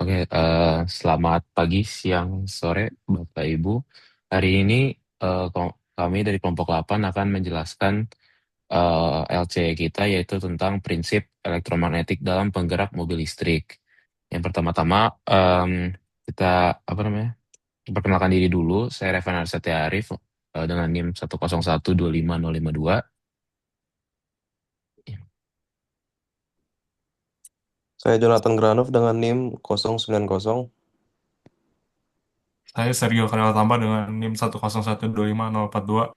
Oke, selamat pagi, siang, sore, Bapak Ibu. Hari ini kami dari kelompok 8 akan menjelaskan LC kita yaitu tentang prinsip elektromagnetik dalam penggerak mobil listrik. Yang pertama-tama kita apa namanya? Perkenalkan diri dulu. Saya Revan Arsetia Arif dengan NIM 101250252. Saya Jonathan Granov dengan NIM 090. Saya Sergio Kanal Tambah dengan NIM 101125042.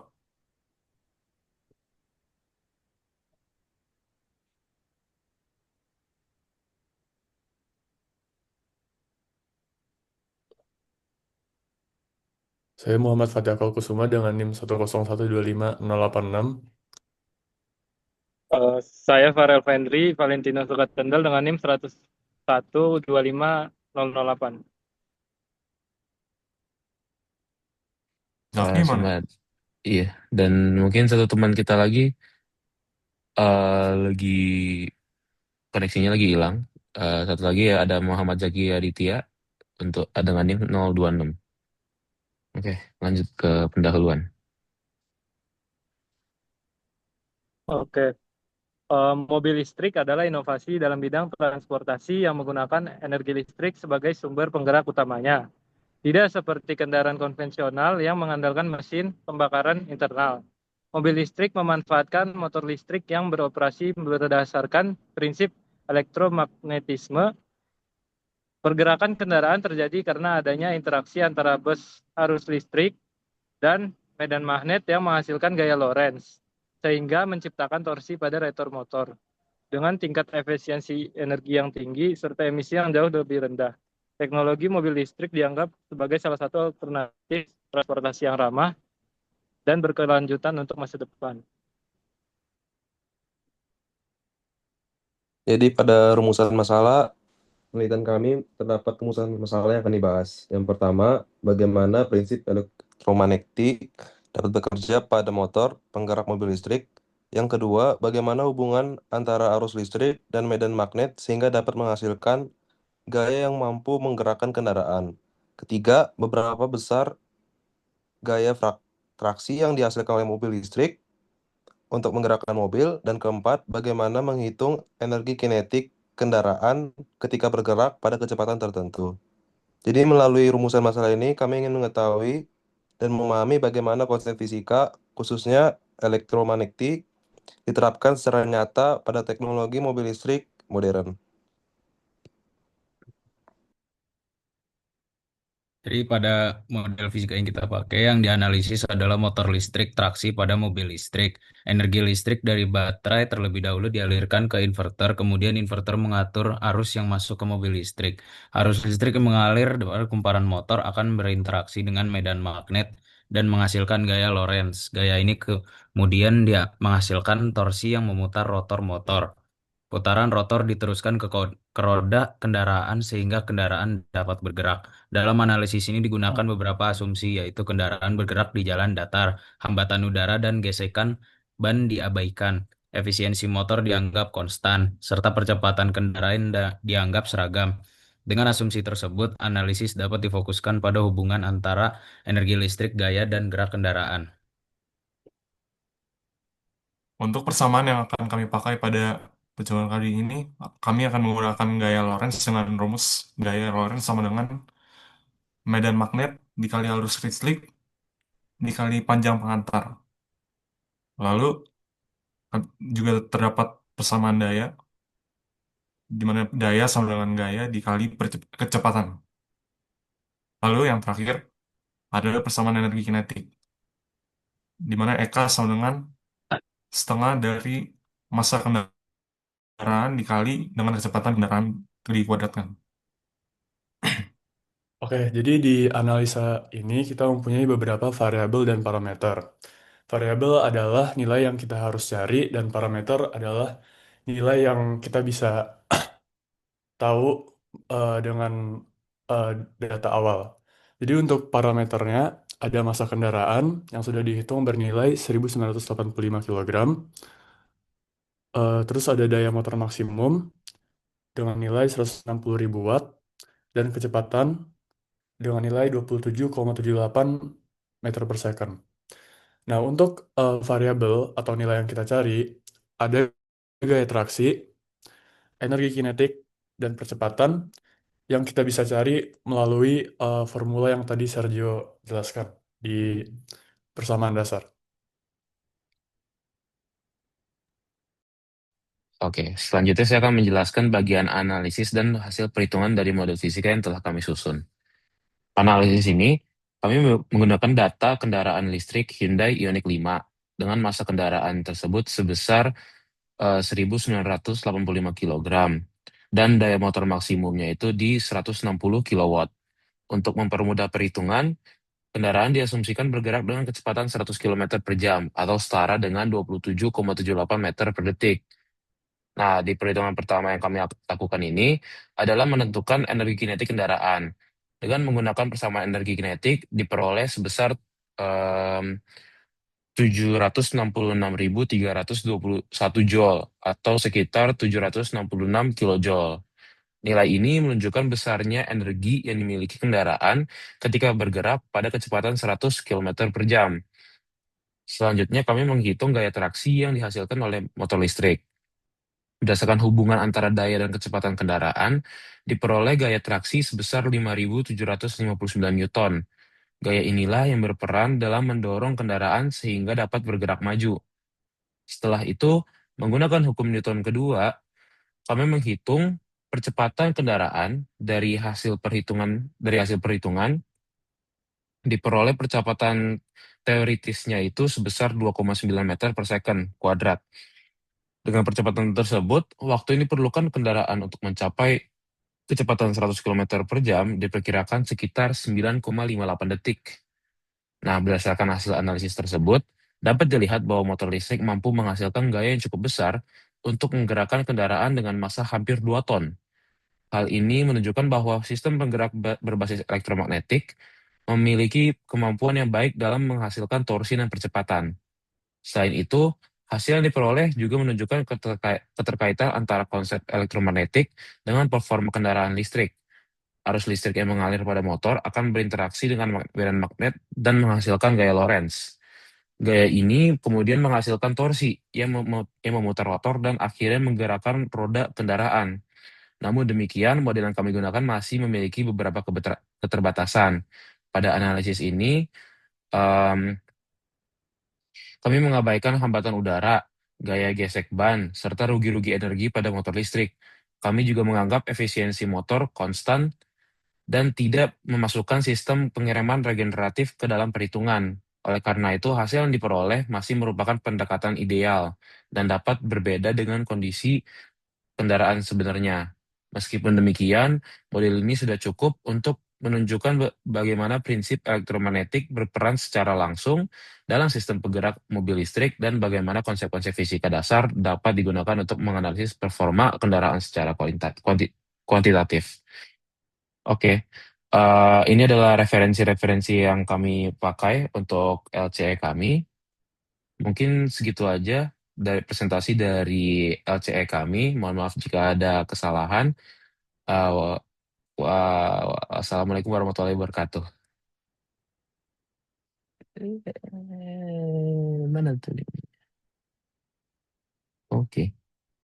Saya Muhammad Fatih Akal Kusuma dengan NIM 101250686. Saya Farel Fendri Valentino Sukatendel dengan NIM 101 25008. Zaki mana? Selamat, iya. Dan mungkin satu teman kita lagi lagi koneksinya lagi hilang. Satu lagi ya ada Muhammad Zaki Aditya untuk dengan NIM 026. Oke, lanjut ke pendahuluan. Oke, mobil listrik adalah inovasi dalam bidang transportasi yang menggunakan energi listrik sebagai sumber penggerak utamanya. Tidak seperti kendaraan konvensional yang mengandalkan mesin pembakaran internal. Mobil listrik memanfaatkan motor listrik yang beroperasi berdasarkan prinsip elektromagnetisme. Pergerakan kendaraan terjadi karena adanya interaksi antara bus arus listrik dan medan magnet yang menghasilkan gaya Lorentz, sehingga menciptakan torsi pada rotor motor dengan tingkat efisiensi energi yang tinggi serta emisi yang jauh lebih rendah. Teknologi mobil listrik dianggap sebagai salah satu alternatif transportasi yang ramah dan berkelanjutan untuk masa depan. Jadi pada rumusan masalah, penelitian kami terdapat rumusan masalah yang akan dibahas. Yang pertama, bagaimana prinsip elektromagnetik dapat bekerja pada motor penggerak mobil listrik. Yang kedua, bagaimana hubungan antara arus listrik dan medan magnet sehingga dapat menghasilkan gaya yang mampu menggerakkan kendaraan. Ketiga, beberapa besar gaya traksi yang dihasilkan oleh mobil listrik untuk menggerakkan mobil, dan keempat, bagaimana menghitung energi kinetik kendaraan ketika bergerak pada kecepatan tertentu. Jadi melalui rumusan masalah ini, kami ingin mengetahui dan memahami bagaimana konsep fisika, khususnya elektromagnetik, diterapkan secara nyata pada teknologi mobil listrik modern. Jadi pada model fisika yang kita pakai yang dianalisis adalah motor listrik traksi pada mobil listrik. Energi listrik dari baterai terlebih dahulu dialirkan ke inverter, kemudian inverter mengatur arus yang masuk ke mobil listrik. Arus listrik yang mengalir dari kumparan motor akan berinteraksi dengan medan magnet dan menghasilkan gaya Lorentz. Gaya ini kemudian dia menghasilkan torsi yang memutar rotor motor. Putaran rotor diteruskan ke roda kendaraan sehingga kendaraan dapat bergerak. Dalam analisis ini digunakan beberapa asumsi, yaitu kendaraan bergerak di jalan datar, hambatan udara dan gesekan ban diabaikan. Efisiensi motor dianggap konstan, serta percepatan kendaraan dianggap seragam. Dengan asumsi tersebut, analisis dapat difokuskan pada hubungan antara energi listrik, gaya, dan gerak kendaraan. Untuk persamaan yang akan kami pakai pada percobaan kali ini, kami akan menggunakan gaya Lorentz dengan rumus gaya Lorentz sama dengan medan magnet dikali arus listrik dikali panjang pengantar. Lalu juga terdapat persamaan daya, di mana daya sama dengan gaya dikali kecepatan. Lalu yang terakhir adalah persamaan energi kinetik, di mana EK sama dengan setengah dari massa kendaraan dikali dengan kecepatan kendaraan dikuadratkan. Oke, jadi di analisa ini kita mempunyai beberapa variabel dan parameter. Variabel adalah nilai yang kita harus cari dan parameter adalah nilai yang kita bisa tahu dengan eh, data awal. Jadi untuk parameternya ada massa kendaraan yang sudah dihitung bernilai 1985 kg. Terus ada daya motor maksimum dengan nilai 160.000 watt. dan kecepatan dengan nilai 27,78 meter per second. Nah, untuk variabel atau nilai yang kita cari, ada gaya traksi, energi kinetik, dan percepatan yang kita bisa cari melalui formula yang tadi Sergio jelaskan di persamaan dasar. Oke, selanjutnya saya akan menjelaskan bagian analisis dan hasil perhitungan dari model fisika yang telah kami susun. Analisis ini, kami menggunakan data kendaraan listrik Hyundai Ioniq 5 dengan massa kendaraan tersebut sebesar 1985 kg dan daya motor maksimumnya itu di 160 kW. Untuk mempermudah perhitungan, kendaraan diasumsikan bergerak dengan kecepatan 100 km per jam atau setara dengan 27,78 meter per detik. Nah, di perhitungan pertama yang kami lakukan ini adalah menentukan energi kinetik kendaraan. Dengan menggunakan persamaan energi kinetik diperoleh sebesar 766.321 joule atau sekitar 766 kilojoule. Nilai ini menunjukkan besarnya energi yang dimiliki kendaraan ketika bergerak pada kecepatan 100 km per jam. Selanjutnya kami menghitung gaya traksi yang dihasilkan oleh motor listrik. Berdasarkan hubungan antara daya dan kecepatan kendaraan, diperoleh gaya traksi sebesar 5.759 Newton. Gaya inilah yang berperan dalam mendorong kendaraan sehingga dapat bergerak maju. Setelah itu, menggunakan hukum Newton kedua, kami menghitung percepatan kendaraan dari hasil perhitungan diperoleh percepatan teoritisnya itu sebesar 2,9 meter per second kuadrat. Dengan percepatan tersebut, waktu ini diperlukan kendaraan untuk mencapai kecepatan 100 km per jam diperkirakan sekitar 9,58 detik. Nah, berdasarkan hasil analisis tersebut, dapat dilihat bahwa motor listrik mampu menghasilkan gaya yang cukup besar untuk menggerakkan kendaraan dengan massa hampir 2 ton. Hal ini menunjukkan bahwa sistem penggerak berbasis elektromagnetik memiliki kemampuan yang baik dalam menghasilkan torsi dan percepatan. Selain itu, hasil yang diperoleh juga menunjukkan keterkaitan antara konsep elektromagnetik dengan performa kendaraan listrik. Arus listrik yang mengalir pada motor akan berinteraksi dengan medan magnet dan menghasilkan gaya Lorentz. Gaya ini kemudian menghasilkan torsi yang memutar rotor dan akhirnya menggerakkan roda kendaraan. Namun demikian, model yang kami gunakan masih memiliki beberapa keterbatasan. Pada analisis ini, em, kami mengabaikan hambatan udara, gaya gesek ban, serta rugi-rugi energi pada motor listrik. Kami juga menganggap efisiensi motor konstan dan tidak memasukkan sistem pengereman regeneratif ke dalam perhitungan. Oleh karena itu, hasil yang diperoleh masih merupakan pendekatan ideal dan dapat berbeda dengan kondisi kendaraan sebenarnya. Meskipun demikian, model ini sudah cukup untuk menunjukkan bagaimana prinsip elektromagnetik berperan secara langsung dalam sistem penggerak mobil listrik dan bagaimana konsep-konsep fisika dasar dapat digunakan untuk menganalisis performa kendaraan secara kuantitatif. Oke, ini adalah referensi-referensi yang kami pakai untuk LCE kami. Mungkin segitu aja dari presentasi dari LCE kami. Mohon maaf jika ada kesalahan. Uh, Assalamualaikum warahmatullahi wabarakatuh. Mana tuh? Oke.